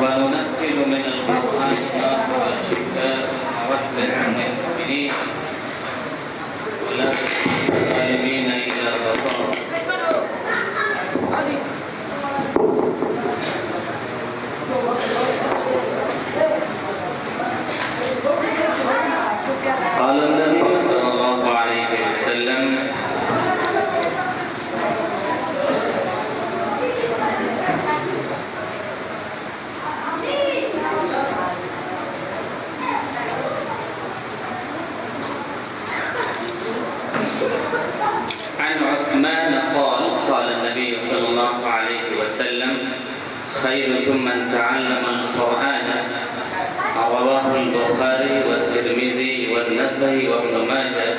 وننزل من القرآن ما هو شفاء ورحمة للمؤمنين ولا يزيد الظالمين إلا خسارا. قال النبي صلى الله عليه وسلم عن عثمان قال قال النبي صلى الله عليه وسلم خيركم من تعلم القرآن رواه البخاري والترمذي والنسائي وابن ماجه.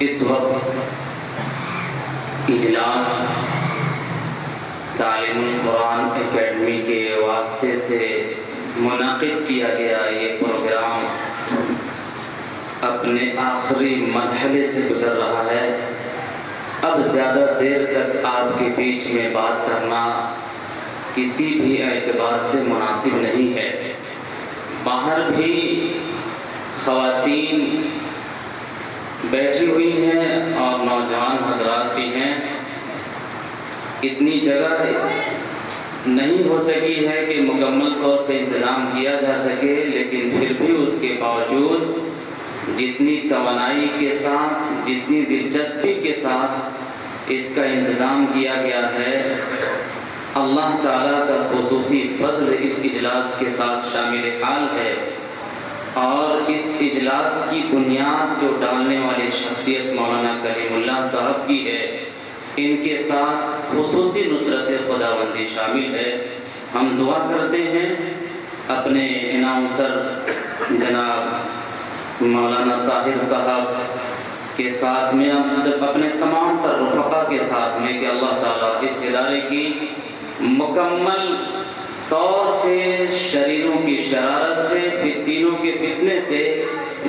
اس وقت اجلاس تعلیم القرآن اکیڈمی کے واسطے سے منعقد کیا گیا یہ پروگرام اپنے آخری مرحلے سے گزر رہا ہے۔ اب زیادہ دیر تک آپ کے بیچ میں بات کرنا کسی بھی اعتبار سے مناسب نہیں ہے۔ باہر بھی خواتین بیٹھی ہوئی ہیں اور نوجوان حضرات بھی ہیں۔ اتنی جگہ نہیں ہو سکی ہے کہ مکمل طور سے انتظام کیا جا سکے، لیکن پھر بھی اس کے باوجود جتنی توانائی کے ساتھ، جتنی دلچسپی کے ساتھ اس کا انتظام کیا گیا ہے، اللہ تعالیٰ کا خصوصی فضل اس اجلاس کے ساتھ شامل حال ہے۔ اور اس اجلاس کی بنیاد جو ڈالنے والی شخصیت مولانا کلیم اللہ صاحب کی ہے، ان کے ساتھ خصوصی نصرت خداوندی شامل ہے۔ ہم دعا کرتے ہیں اپنے اناؤنسر جناب مولانا طاہر صاحب کے ساتھ میں، اپنے تمام تر رفقا کے ساتھ میں، کہ اللہ تعالیٰ اس ادارے کی مکمل طور سے شریروں کی شرارت سے، فتنوں کے فتنے سے،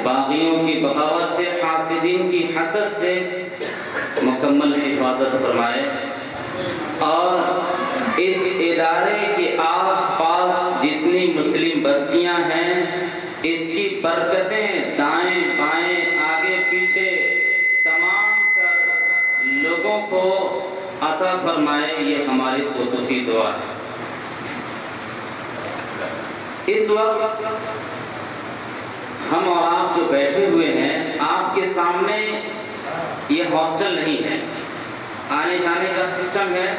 باغیوں کی بغاوت سے، حاسدین کی حسد سے مکمل حفاظت فرمائے، اور اس ادارے کے آس پاس جتنی مسلم بستیاں ہیں اس کی برکتیں دائیں بائیں آگے پیچھے تمام تر لوگوں کو عطا فرمائے، یہ ہماری خصوصی دعا ہے۔ اس وقت ہم اور آپ جو بیٹھے ہوئے ہیں، آپ کے سامنے یہ ہاسٹل نہیں ہے، آنے جانے کا سسٹم ہے،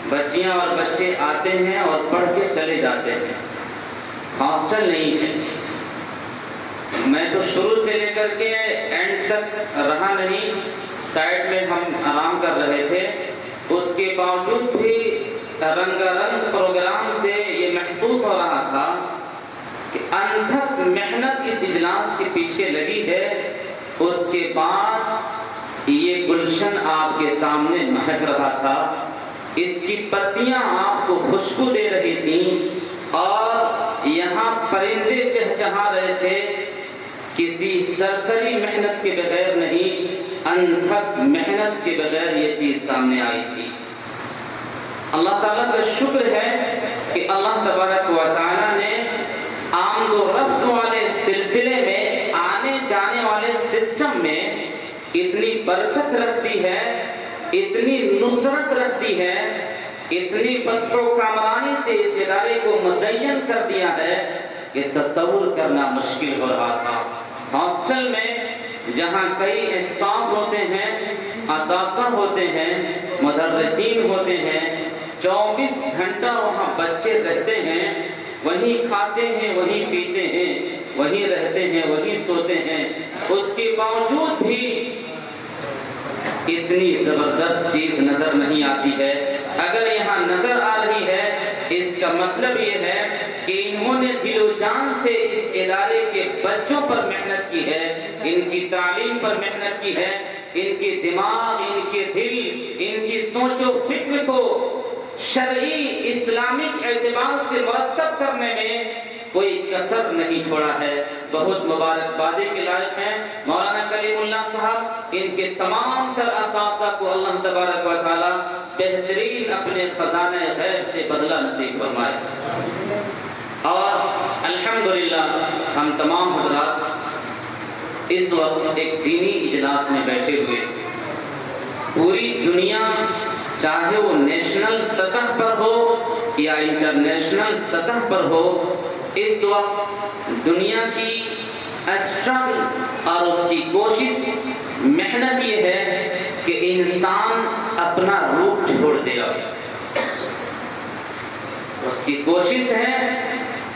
بچیاں اور بچے آتے ہیں اور پڑھ کے چلے جاتے ہیں، ہاسٹل نہیں ہے۔ میں تو شروع سے لے کر کے اینڈ تک رہا نہیں، سائڈ میں ہم آرام کر رہے تھے، اس کے باوجود بھی رنگا رنگ پروگرام سے یہ محسوس ہو رہا تھا کہ انتھک محنت اس اجلاس کے پیچھے لگی ہے۔ اس کے بعد یہ گلشن آپ کے سامنے مہک رہا تھا، اس کی پتیاں آپ کو خوشبو دے رہی تھیں، اور یہاں پرندے چہچہا رہے تھے، کسی سرسری محنت کے بغیر نہیں، انتھک محنت کے بغیر یہ چیز سامنے آئی تھی۔ اللہ تعالیٰ کا شکر ہے کہ اللہ تبارک و تعالیٰ نے آمد و رفت والے سلسلے میں، آنے جانے والے سسٹم میں اتنی برکت رکھ دی ہے، اتنی نصرت رکھ دی ہے، اتنی فتح و کامرانی سے اس ادارے کو مزین کر دیا ہے کہ تصور کرنا مشکل ہو رہا تھا۔ ہاسٹل میں جہاں کئی اسٹاف ہوتے ہیں، اساتذہ ہوتے ہیں، مدرسین ہوتے ہیں، 24 گھنٹہ وہاں بچے رہتے ہیں، وہیں کھاتے ہیں، وہیں پیتے ہیں، وہیں رہتے ہیں، وہیں سوتے ہیں، اس کے باوجود بھی اتنی زبردست چیز نظر نہیں آتی ہے۔ اگر یہاں نظر آ رہی ہے، اس کا مطلب یہ ہے کہ انہوں نے دل و جان سے اس ادارے کے بچوں پر محنت کی ہے، ان کی تعلیم پر محنت کی ہے، ان کے دماغ، ان کے دل، ان کی سوچ و فکر کو شرعی اسلامک اعتبار سے مرتب کرنے میں کوئی کسر نہیں چھوڑا ہے۔ بہت مبارکبادی کے لائق ہیں مولانا کلیم اللہ صاحب، ان کے تمام تر اساتذہ کو اللہ تبارک و تعالی بہترین اپنے خزانہ غیب سے بدلہ نصیب فرمائے۔ اور الحمدللہ ہم تمام حضرات اس وقت ایک دینی اجلاس میں بیٹھے ہوئے، پوری دنیا چاہے وہ نیشنل سطح پر ہو یا انٹرنیشنل سطح پر ہو، اس وقت دنیا کی اسٹرگل اور اس کی کوشش، محنت یہ ہے کہ انسان اپنا روپ چھوڑ دے۔ اس کی کوشش ہے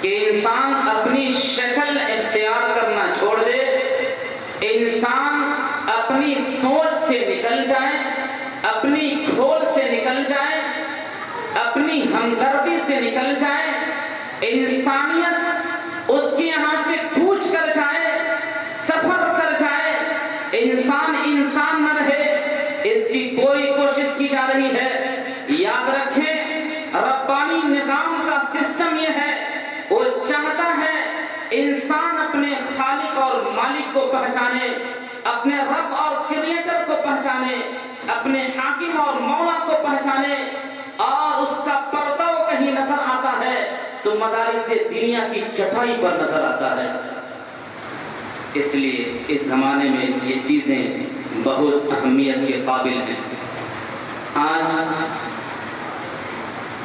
کہ انسان اپنی شکل اختیار کرنا چھوڑ دے، انسان اپنی سوچ سے نکل جائے، اپنی کھول سے نکل جائے، اپنی ہمدردی سے نکل جائے، انسانیت اس کے یہاں سے کوچ کر جائے، سفر کر جائے، انسان کوشش کی جا رہی ہے۔ یاد رکھیں ربانی نظام کا سسٹم یہ ہے، وہ چاہتا ہے انسان اپنے خالق اور مالک کو پہچانے، اپنے رب اور کریٹر کو پہچانے، اپنے حاکم اور مولا کو پہچانے، اور اس کا پردہ کہیں نظر آتا ہے تو مدارس دینیا کی چٹائی پر نظر آتا ہے۔ اس لیے اس زمانے میں یہ چیزیں بہت اہمیت کے قابل ہیں۔ آج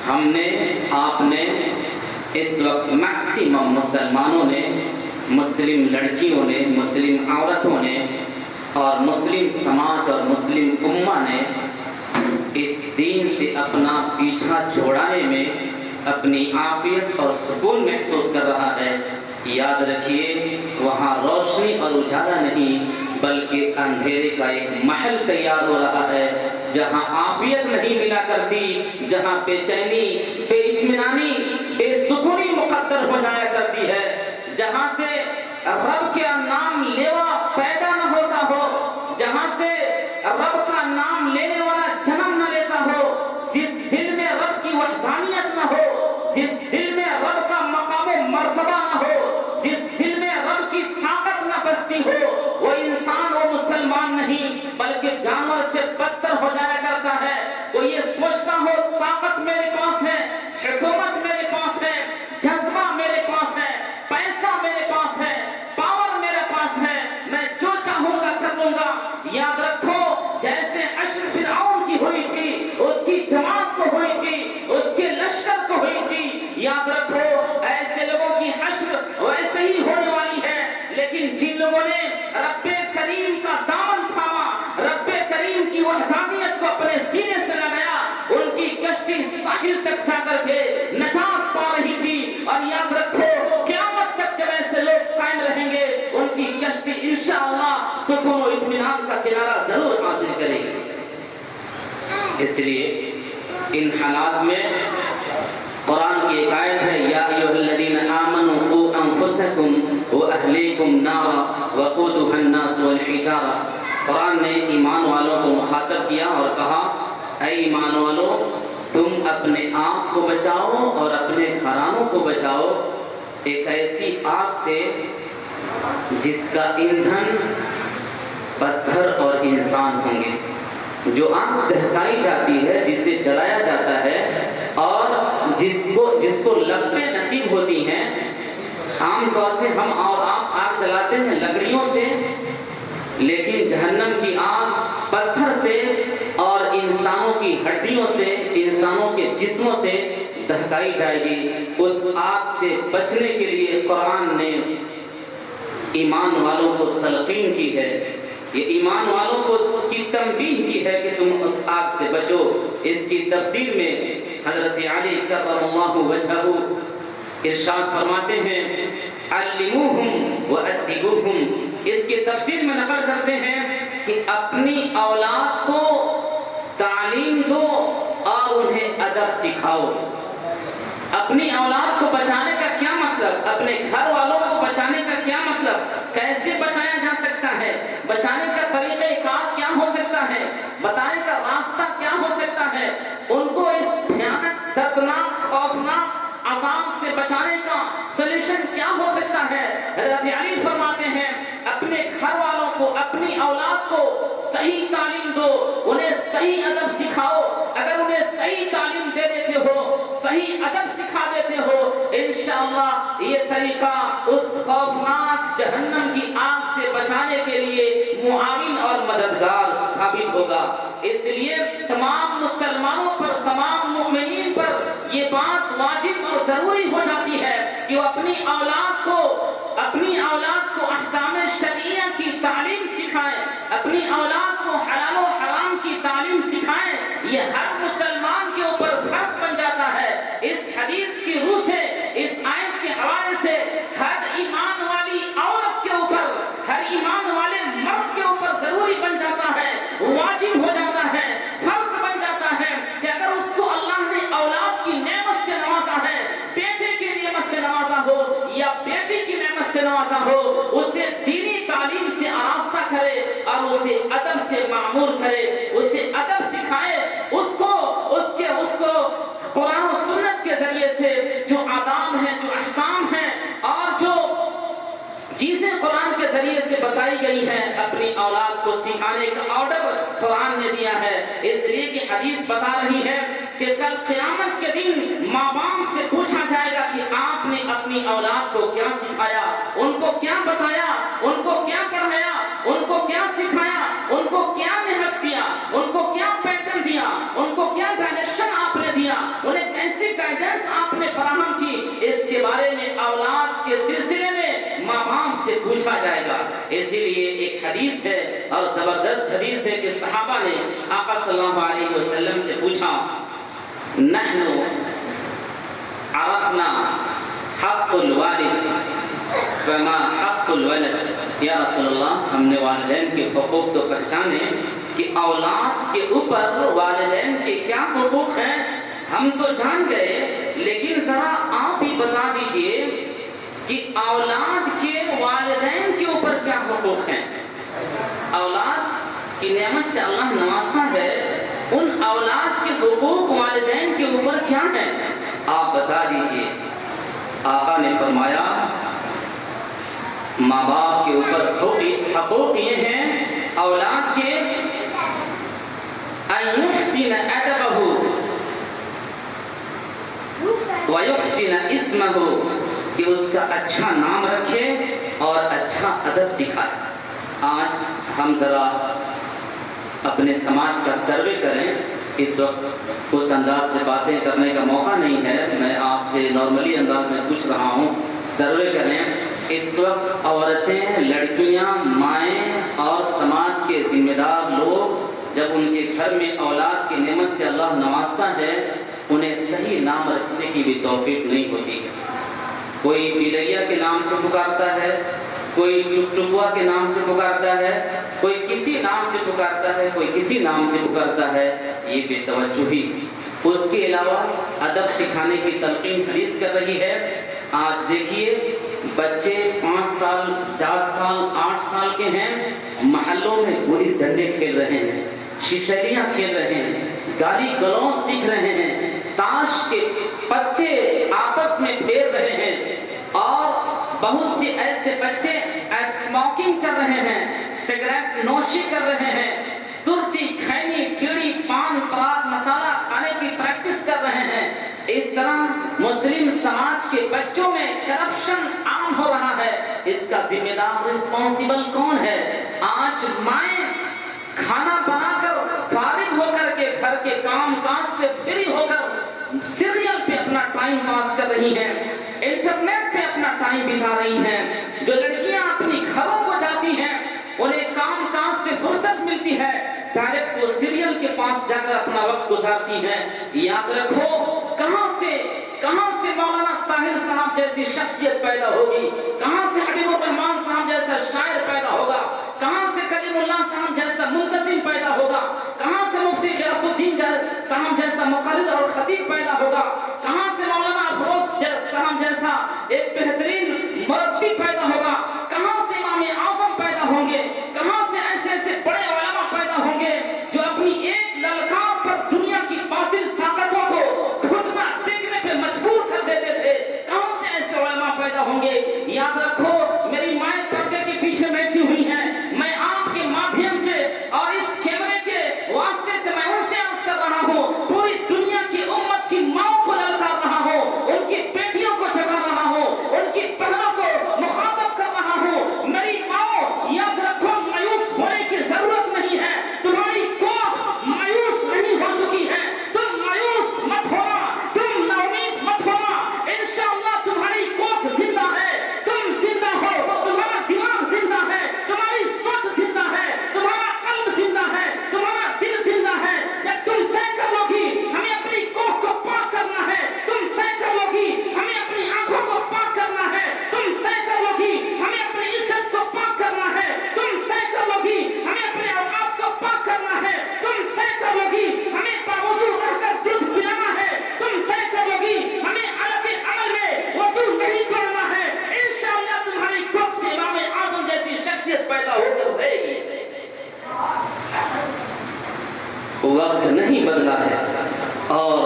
ہم نے، آپ نے، اس وقت میکسیمم مسلمانوں نے، مسلم لڑکیوں نے، مسلم عورتوں نے اور مسلم سماج اور مسلم امہ نے اس دین سے اپنا پیچھا چھوڑانے میں اپنی عافیت اور سکون محسوس کر رہا ہے۔ یاد رکھیے وہاں روشنی اور اجالا نہیں بلکہ اندھیرے کا ایک محل تیار ہو رہا ہے، جہاں عافیت نہیں ملا کرتی، جہاں بے چینی، بے اطمینانی، بے سکونی مقدر ہو جایا کرتی ہے، جہاں سے رب کا نام لیوا پیدا نہ ہوتا ہو، جہاں سے رب کا نام لینے والا جنم نہ لیتا ہو، جس دل میں رب کی وحدانیت نہ ہو، جس دل میں رب کا مقام و مرتبہ نہ ہو، جس دل میں رب کی طاقت نہ بستی ہو، وہ انسان و مسلمان نہیں بلکہ جانور سے بدتر ہو جایا کرتا ہے۔ وہ یہ سوچتا ہو طاقت میرے پاس ہے، حکومت میرے پاس ہے، جذبہ میرے پاس ہے، پیسہ میرے پاس ہے، پاور میرے پاس ہے، میں جو چاہوں گا کر لوں گا۔ یاد رکھو جیسے حشر فرعون کی ہوئی تھی، اس کی جماعت کو ہوئی تھی، اس کے لشکر کو ہوئی تھی، یاد رکھو ایسے لوگوں کی حشر ویسے ہی ہونے والی ہے۔ لیکن جن لوگوں نے رب کریم کا دامن تھاما، رب کریم کی وحدانیت کو اپنے سینے سے لگایا، ان کی کشتی ساحل تک جا کر کے نجات پا رہی تھی۔ اور یاد رکھو قیامت تک جب ایسے لوگ قائم رہیں گے ان کی کشتی انشاءاللہ سکون و اطمینان کا کنارہ ضرور حاصل کرے گی۔ اس لیے ان حالات میں قرآن کی ایک آیت ہے، یا ایھا الذین آمنوا قوا انفسکم واہلیکم نارا وقودھا الناس والحجارہ۔ قرآن نے ایمان والوں کو مخاطب کیا اور کہا اے ایمان والوں تم اپنے آپ کو بچاؤ اور اپنے گھرانوں کو بچاؤ ایک ایسی آگ سے جس کا ایندھن پتھر اور انسان ہوں گے۔ جو آگ دہکائی جاتی ہے، جسے جلایا جاتا ہے اور جس کو لپٹیں نصیب ہوتی ہیں، عام طور سے ہم اور آپ آگ جلاتے ہیں لکڑیوں سے، لیکن جہنم کی آگ پتھر سے اور انسانوں کی ہڈیوں سے، انسانوں کے جسموں سے دہکائی جائے گی۔ اس آگ سے بچنے کے لیے قرآن نے ایمان والوں کو تلقین کی ہے، یہ ایمان والوں کو کی تنبیہ کی ہے کہ تم اس آگ سے بچو۔ اس کی تفسیر میں حضرت علی کرم اللہ وجہہ ارشاد فرماتے ہیں علموہم وادبوہم، اس کی تفسیر میں نقل کرتے ہیں کہ اپنی اولاد کو تعلیم دو اور انہیں ادب سکھاؤ۔ اپنی اولاد کو بچانے کا کیا مطلب؟ اپنے گھر والوں کو بچانے کا کیا مطلب؟ کیسے بچایا جا سکتا ہے؟ بچانے کا طریقہ کار کیا ہو سکتا ہے؟ بتانے کا راستہ کیا ہو سکتا ہے؟ ان کو اس بھیانک، دردناک، خوفناک عذاب سے بچانے کا سولوشن کیا ہو سکتا ہے؟ حضرت علی فرماتے ہیں اپنے گھر والوں کو، اپنی اولاد کو صحیح تعلیم دو، انہیں صحیح ادب سکھاؤ۔ اگر انہیں صحیح تعلیم دے دیتے ہو، صحیح ادب سکھا دیتے ہو، انشاءاللہ یہ طریقہ اس خوفناک جہنم کی آگ سے بچانے کے لیے معاون اور مددگار ثابت ہوگا۔ اس لیے تمام مسلمانوں پر، تمام مومنین پر یہ بات واجب اور ضروری ہو جاتی ہے کہ وہ اپنی اولاد کو احکام شرعیہ کی تعلیم سکھائیں، اپنی اولاد کو حلال و حرام کی تعلیم سکھائیں۔ یہ ہر مسلمان کے اوپر فرض بن جاتا ہے۔ اس حدیث کی روح سے، اس آیت کے حوالے سے ہر ایمان والی عورت کے اوپر، ہر ایمان والے مرد کے اوپر ضروری بن جاتا ہے، واجب ہو جاتا ہے، فرض بن جاتا ہے کہ اگر اس کو اللہ نے اولاد کی نعمت سے نوازا ہے، بیٹے کی نعمت سے نوازا ہو یا بیٹی کی نعمت سے نوازا ہو، اسے دینی تعلیم سے آراستہ کرے اور اسے ادب سے معمور کرے، اسے ادب سکھائے چیزیں قرآن کے ذریعے سے بتائی گئی ہیں، اپنی اولاد کو سکھانے کا آرڈر قرآن نے دیا ہے۔ اس لیے کہ حدیث بتا رہی ہے کہ کل قیامت کے دن ماں باپ سے پوچھا جائے گا کہ آپ نے اپنی اولاد کو کیا سکھایا، ان کو کیا بتایا، ان کو کیا پڑھایا، ان کو کیا سکھایا، ان کو کیا نہج دیا، ان کو کیا پیٹرن دیا، ان کو کیا ڈائریکشن آپ نے دیا، انہیں کیسی گائیڈنس آپ نے فراہم کی۔ اس کے بارے میں اولاد کے سلسلے میں ماں باپ سے پوچھا جائے گا۔ اسی لیے ایک حدیث ہے اور زبردست حدیث ہے کہ صحابہ نے آقا صلی اللہ علیہ وسلم سے پوچھا، نحن عرفنا حق الوالد فما حق الولد، یا رسول اللہ ہم نے والدین کے حقوق تو پہچانے کہ اولاد کے اوپر والدین کے کیا حقوق ہیں ہم تو جان گئے، لیکن ذرا آپ ہی بتا دیجئے کہ اولاد کے والدین کے اوپر کیا حقوق ہیں۔ اولاد کی نعمت سے اللہ نوازتا ہے، ان اولاد کے حقوق والدین کے اوپر کیا ہیں آپ بتا دیجئے۔ آقا نے فرمایا ماں باپ کے اوپر حقوق یہ ہیں اولاد کے، ان یحسن ادبہ ویحسن اسمہ، کہ اس کا اچھا نام رکھے اور اچھا ادب سکھائے۔ آج ہم ذرا اپنے سماج کا سروے کریں، اس وقت اس انداز سے باتیں کرنے کا موقع نہیں ہے، میں آپ سے نارملی انداز میں پوچھ رہا ہوں، سروے کریں۔ اس وقت عورتیں، لڑکیاں، مائیں اور سماج کے ذمہ دار لوگ جب ان کے گھر میں اولاد کی نعمت سے اللہ نوازتا ہے، انہیں صحیح نام رکھنے کی بھی توفیق نہیں ہوتی۔ کوئی پیلیا کے نام سے پکارتا ہے، کوئی ٹکٹکوا کے نام سے پکارتا ہے، کوئی کسی نام سے پکارتا ہے، کوئی کسی نام سے پکارتا ہے، یہ بے توجہی۔ اس کے علاوہ ادب سکھانے کی تلقین حدیث کر رہی ہے۔ آج دیکھیے بچے 5 سال، 7 سال، 8 سال کے ہیں، محلوں میں گلی ڈنڈے کھیل رہے ہیں، شیشیاں کھیل رہے ہیں، گالی گلوچ سیکھ رہے ہیں، تاش کے پتے آپس میں پھیر رہے ہیں، اور بہت سے ایسے بچے اسموکنگ کر رہے ہیں، سگریٹ نوشی کر رہے ہیں، سرتی، کھینی، بیڑی، پان، پراگ، مسالہ کھانے کی پریکٹس کر رہے ہیں۔ اس طرح مسلم سماج کے بچوں میں کرپشن عام ہو رہا ہے۔ اس کا ذمہ دار رسپانسیبل کون ہے؟ آج مائیں کھانا بنا کر فارغ ہو کر کے گھر کے کام کاج سے فری ہو کر سیریل پہ اپنا ٹائم پاس کر رہی ہیں، انٹرنیٹ پہ اپنا ٹائم بتا رہی ہیں۔ جو لڑکیاں اپنی گھروں کو جاتی ہیں، انہیں کام کاج سے فرصت ملتی ہے، ڈائریکٹ وہ سیریل کے پاس جا کر اپنا وقت گزارتی ہیں۔ یاد رکھو کہاں سے مولانا طاہر صاحب جیسی شخصیت پیدا ہوگی، کہاں سے حبیب الرحمان صاحب جیسا شاعر پیدا ہوگا، کہاں سے کلیم اللہ صاحب جیسا منتظم پیدا ہوگا، کہاں سے مفتی غیاث الدین صاحب جیسا مقرر اور خطیب پیدا ہوگا، کہاں سے مولانا افروز صاحب جیسا ایک بہترین مربی پیدا ہوگا، کہاں سے امام اعظم پیدا ہوں گے، کہاں سے ایسے بڑے علماء پیدا ہوں گے جو اپنی ایک للکار پر دنیا کی باطل طاقتوں کو گھٹنا ٹیکنے پہ مجبور کر دیتے تھے، کہاں سے ایسے علماء پیدا ہوں گے۔ یاد رکھو میری مائیں پردے کے پیچھے بیٹھی ہوئی ہیں، میں آپ کے مادھیم سے اور اس کیمرے کے واسطے سے میں ان سے عرض کر رہا ہوں، پوری دنیا کی امت کی ماں کو للکار رہا ہوں، ان کی بیٹیوں کو جگا رہا ہوں، ان کی بہنوں کو مخاطب کر رہا ہوں، میری ماں یاد رکھو مایوس ہونے کی ضرورت نہیں ہے، تمہاری کوکھ مایوس نہیں ہو چکی ہے، تم مایوس مت ہونا، تم ناامید مت ہونا، انشاءاللہ تمہاری کوکھ زندہ ہے، تم زندہ ہو، تمہارا دماغ زندہ ہے، تمہاری سوچ زندہ ہے، تمہارا قلب زندہ ہے، تمہارا دل زندہ ہے۔ جب تم طے کر لو گی ہمیں اپنی کوکھ کو پاک کرنا ہے، تم طے کر لو گی ہمیں اپنی آنکھوں کو پاک کرنا ہے، تم طے کر لو گی ہمیں اپنی عزت کو پاک کرنا ہے، تم طے کر لو گی ہمیں اپنے اوقات کو پاک کرنا ہے، تم طے کر لو گی ہمیں باوضو رہ کر دودھ پلانا ہے، تم طے کر لو گی ہمیں علت عمل میں وضو نہیں کرنا ہے، انشاءاللہ تمہاری کوکھ سے امام اعظم جیسی شخصیت پیدا ہو کر رہے گی۔ وقت نہیں بدلا ہے اور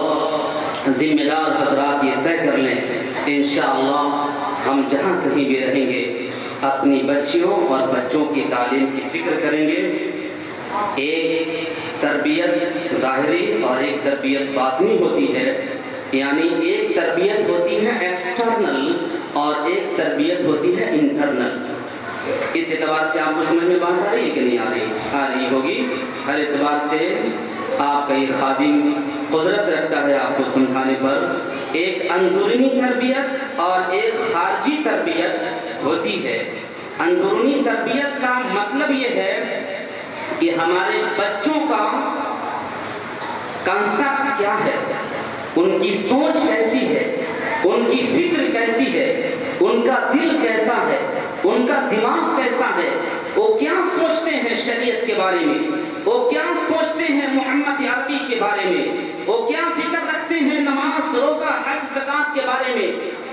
ذمہ دار حضرات یہ طے کر لیں، انشاءاللہ ہم جہاں کہیں بھی رہیں گے اپنی بچیوں اور بچوں کی تعلیم کی فکر کریں گے. ایک تربیت ظاہری اور ایک تربیت باطنی ہوتی ہے. یعنی ایک تربیت ہوتی ہے ایکسٹرنل اور ایک تربیت ہوتی ہے انٹرنل. اس اعتبار سے آپ کو سمجھ میں بات آ رہی ہے کہ نہیں آ رہی ہوگی. ہر اعتبار سے آپ کا یہ خادم قدرت رکھتا ہے آپ کو سمجھانے پر. ایک اندرونی تربیت اور ایک خارجی تربیت ہوتی ہے. اندرونی تربیت کا مطلب یہ ہے کہ ہمارے بچوں کا کنسپٹ کیا ہے، ان کی سوچ کیسی ہے، ان کی فکر کیسی ہے، ان کا دل کیسا ہے، ان کا دماغ کیسا ہے، وہ کیا سوچتے ہیں شریعت کے بارے میں، وہ کیا سوچتے ہیں محمد عربی کے بارے میں، وہ کیا فکر رکھتے ہیں نماز روزہ حج زکات کے بارے میں،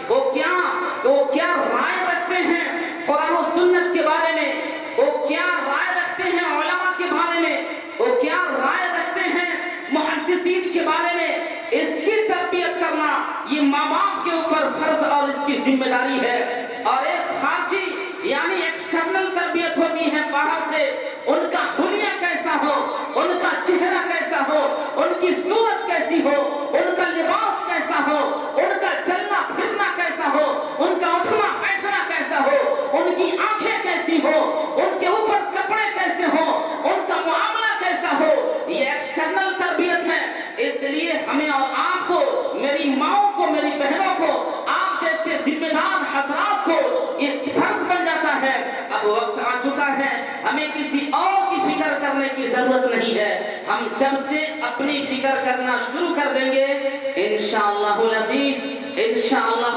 وہ کیا رائے رکھتے ہیں قرآن و سنت کے بارے میں، وہ کیا رائے رکھتے ہیں علماء کے بارے میں، وہ کیا رائے رکھتے ہیں محدثین کے بارے میں. اس کی تربیت کرنا یہ ماں باپ کے اوپر فرض اور اس کی ذمہ داری ہے. اور ایک خارجی یعنی ایکسٹرنل تربیت ہوتی ہے باہر سے. ان کا حلیہ کیسا ہو، ان کا چہرہ کیسا ہو، ان کی صورت کیسی ہو، ان کا لباس کیسا ہو، ان کا چلنا پھرنا کیسا ہو، ان کا اٹھنا بیٹھنا کیسا ہو، ان کی آنکھیں کیسی ہو، ان کے اوپر کپڑے کیسے ہو، ان کا معاملہ کیسا ہو. یہ ایکسٹرنل تربیت ہے. اس لیے ہمیں اور آپ کو، میری ماؤں کو، میری بہنوں کو، آپ جیسے ذمہ دار حضرات کو یہ فرض بن جاتا ہے. اب وقت آ چکا ہے، ہمیں کسی اور کی فکر کرنے کی ضرورت نہیں ہے. ہم جب سے اپنی فکر کرنا شروع کر دیں گے انشاءاللہ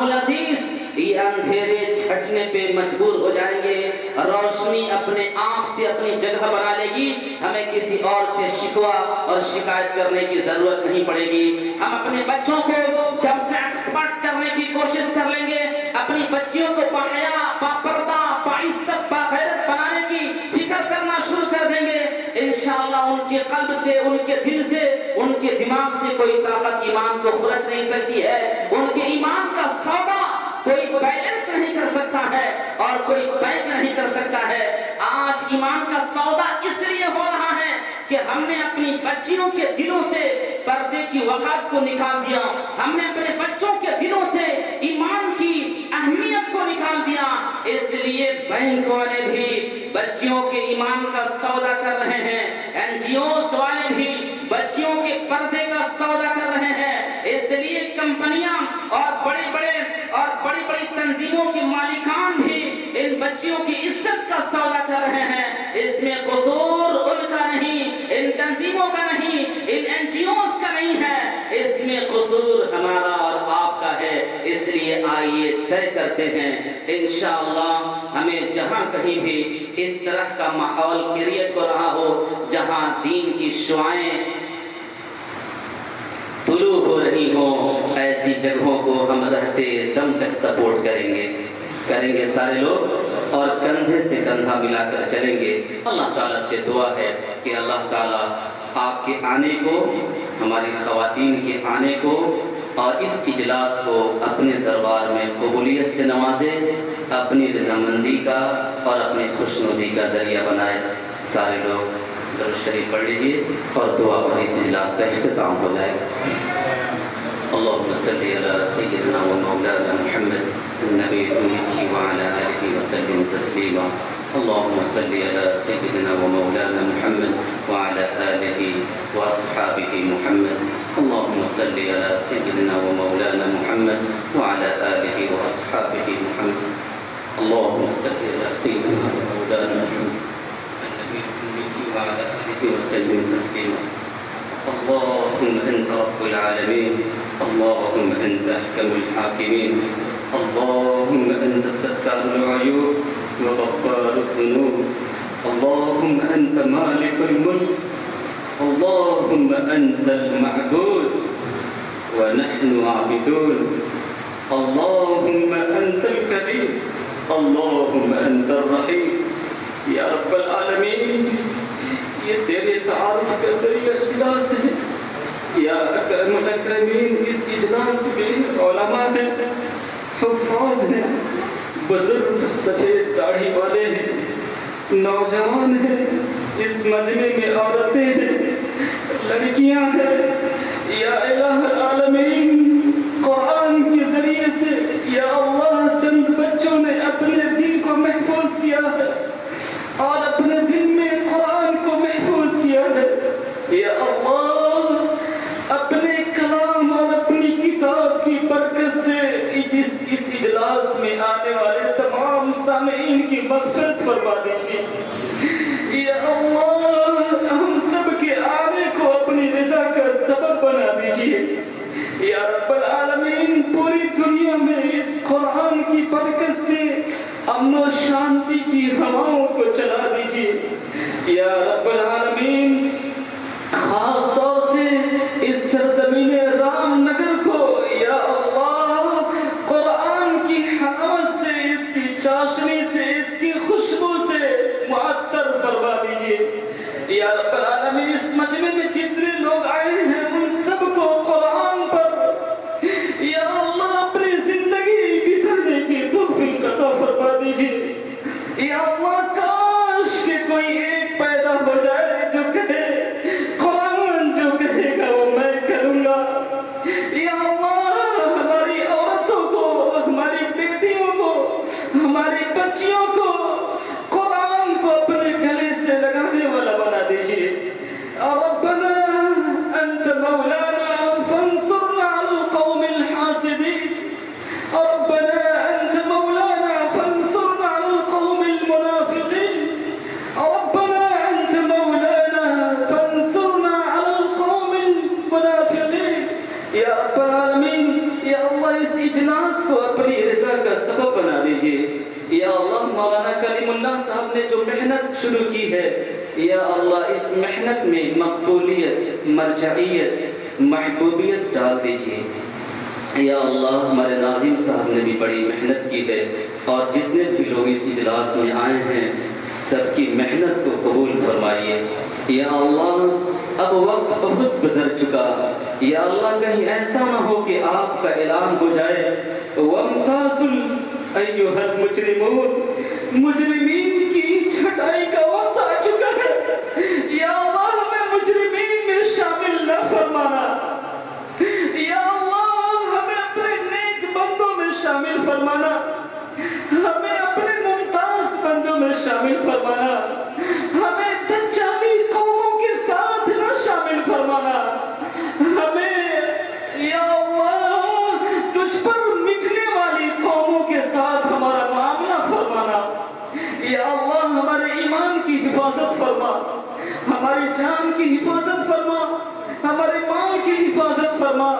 العزیز یہ اندھیرے چھٹنے پہ مجبور ہو جائیں گے. روشنی اپنے آپ سے اپنی جگہ بنا لے گی. ہمیں کسی اور سے شکوہ اور شکایت کرنے کی ضرورت نہیں پڑے گی. ہم اپنے بچوں کو جب سے ایکسپرٹ کرنے کی کوشش کر لیں گے، اپنی بچیوں کو باحیا، باپردہ، باعزت، باغیرت بنانے کی فکر کرنا شروع کر دیں گے. انشاءاللہ ان کے قلب سے، ان کے دل سے، ان کے دماغ سے کوئی طاقت ایمان کو خرچ نہیں سکتی ہے. ان کے ایمان کا سودا کوئی بیلنس نہیں کر سکتا ہے اور کوئی بینک نہیں کر سکتا ہے. آج ایمان کا سودا اس لیے ہو رہا ہے کہ ہم نے اپنی بچیوں کے دلوں سے پردے کی وقت کو نکال دیا. ہم نے اپنے بچوں کے دلوں سے ایمان کی اہمیت کو نکال دیا. اس لیے بینک والے بھی بچیوں کے ایمان کا سودا کر رہے ہیں. NGOs والے بھی بچیوں کے پردے کا سودا کر رہے ہیں. اس لیے کمپنیاں اور بڑی تنظیموں کے مالکان بھی ان بچیوں کی عزت کا سودا کر رہے ہیں. اس میں قصور ان کا نہیں، ان تنظیموں کا نہیں، ان NGOs کا نہیں ہے. اس میں قصور ہمارا اور آپ کا ہے. اس لیے آئیے طے کرتے ہیں انشاءاللہ ہمیں جہاں کہیں بھی اس طرح کا ماحول کریٹ ہو رہا ہو جہاں دین کی شعائیں طلوع ہو رہی ہوں، ایسی جگہوں کو ہم رہتے دم تک سپورٹ کریں گے سارے لوگ، اور کندھے سے کندھا ملا کر چلیں گے. اللہ تعالیٰ سے دعا ہے کہ اللہ تعالیٰ آپ کے آنے کو، ہماری خواتین کے آنے کو اور اس اجلاس کو اپنے دربار میں قبولیت سے نوازے، اپنی رضامندی کا اور اپنی خوشنودی کا ذریعہ بنائے. سارے لوگ درود شریف پڑھ لیجئے اور دعا اور اس اجلاس کا اختتام ہو جائے گا. اللهم صل على سيدنا ومولانا محمد النبي الأمي وعلى آله وسلم تسليما. اللهم صل على سيدنا ومولانا محمد وعلى آله وأصحابه محمد. اللهم صل على سيدنا ومولانا محمد وعلى آله وأصحابه محمد. اللهم صل على سيدنا ومولانا محمد النبي الأمي وعلى آله وسلم تسليما. اللهم أنت رب العالمين، اللهم أنت أحكم الحاكمين، اللهم أنت ستار العيوب وغفار الذنوب، اللهم أنت مالك الملك، اللهم أنت المعبود ونحن عابدون، اللهم أنت الكريم، اللهم أنت الرحيم. یا رب العالمین، یہ تیرے تعارف کا ذریعہ اجلاس ہے. یا اکرم الاکرمین، اس اجلاس میں علماء ہیں، حفاظ ہیں، بزرگ سفید داڑھی والے ہیں، نوجوان ہیں، اس مجمع میں عورتیں ہیں، لڑکیاں ہیں۔ یا الہ العالمین، قرآن کے ذریعے سے یا اللہ چند بچوں نے اپنے دین کو محفوظ کیا ہے اور اپنے دل میں قرآن کو محفوظ کیا ہے۔ یا اللہ اپنے کلام اور اپنی کتاب کی برکت سے اس اجلاس میں آنے والے تمام سامعین کی مغفرت فرما دیجیے۔ یا اللہ ہم سب کے آنے کو اپنی رضا کا سبب بنا دیجیے۔ یا رب العالمین پوری دنیا میں اس قرآن کی برکت سے امن و شانتی کی ہواؤں کو چلا دیجیے۔ یا رب العالمین خاص طور سے اس سرزمین رام نگر کو یا اللہ قرآن کی حلاوت سے، اس کی چاشنی سے، اس کی خوشبو سے معطر فرما دیجیے۔ یا رب العالمین اس مجمع میں جتنے لوگ آئے ہیں ان سب کو قرآن پر یا اللہ اپنی زندگی بتانے کی توفیق عطا فرما دیجیے۔ یا اللہ کاش کہ کوئی ایک پیدا ہو جائے جو کہے قرآن جو کہے گا وہ میں کروں گا۔ یا اللہ ہماری عورتوں کو، ہماری بیٹیوں کو، ہماری بچیوں کو قرآن کو اپنے گلے سے لگانے والا بنا دیجیے۔ ربنا انت مولانا فانصرنا على القوم الحاسدين، ربنا انت مولانا فانصرنا على القوم المنافقين، ربنا انت مولانا فانصرنا على القوم المنافقين۔ یا رب العالمین یا اللہ اس اجلاس کو اپنی رضا کا سبب بنا دیجیے۔ یا اللہ مولانا کلیم اللہ صاحب نے جو محنت شروع کی ہے یا اللہ اس محنت میں مقبولیت، مرجعیت، محبوبیت ڈال دیجیے۔ یا اللہ ہمارے ناظم صاحب نے بھی بڑی محنت کی ہے اور جتنے بھی لوگ اس اجلاس میں آئے ہیں سب کی محنت کو قبول فرمائیے۔ یا اللہ اب وقت بہت گزر چکا، یا اللہ کہیں ایسا نہ ہو کہ آپ کا اعلان ہو جائے وَامْتَازُوا أَيُّهَا الْمُجْرِمُونَ، مجرمین کی چھٹائی کا وقت آ چکا ہے۔ یا اللہ ہمیں مجرمین میں شامل نہ فرمانا، یا اللہ ہمیں اپنے نیک بندوں میں شامل فرمانا، ہمیں اپنے ممتاز بندوں میں شامل فرمانا، ہمیں دجالی قوموں کے ساتھ نہ شامل فرمانا، ہمیں یا اللہ تجھ پر مٹنے والی قوموں کے ساتھ ہمارا معاملہ فرمانا۔ یا اللہ ہمارے ایمان کی حفاظت فرما، ہماری جان کی حفاظت فرما، ہمارے مال کی حفاظت فرما،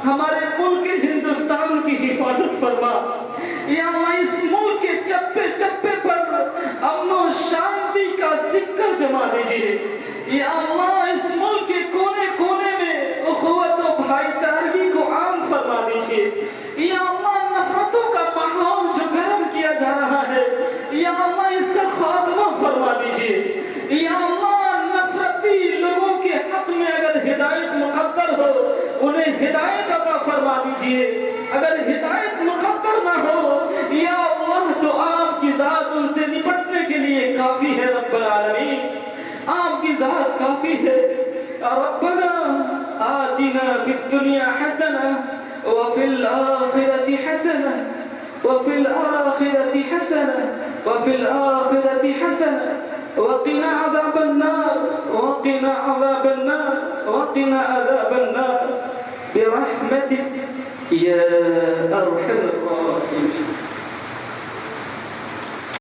ہمارے ملک ہندوستان کی حفاظت فرما۔ یا اللہ اس ملک کے چپے چپے پر امن و شانتی کا سکہ جما دیجیے۔ یا اللہ اس ملک کے کونے کونے میں اخوت و بھائی چارگی کو عام فرما دیجیے۔ یا اللہ نفرتوں کا ماحول جو گرم کیا جا رہا ہے یا اللہ اس کا خاتمہ فرما دیجیے۔ یا اللہ نفرتی لوگوں کے حق میں اگر ہدایت مقدر ہو انہیں ہدایت عطا فرما دیجیے، اگر ہدایت مقدر نہ ہو یا اللہ تو آپ کی ذات ان سے نپٹنے کے لیے کافی ہے۔ رب العالمین آپ کی ذات کافی ہے۔ ربنا آتنا فی الدنیا حسنہ وفی الآخرة حسنہ وفی الآخرة حسنہ وفی الآخرة حسنہ وقنا عذاب النار وقنا عذاب النار وقنا عذاب النار برحمتك يا أرحم الراحمين۔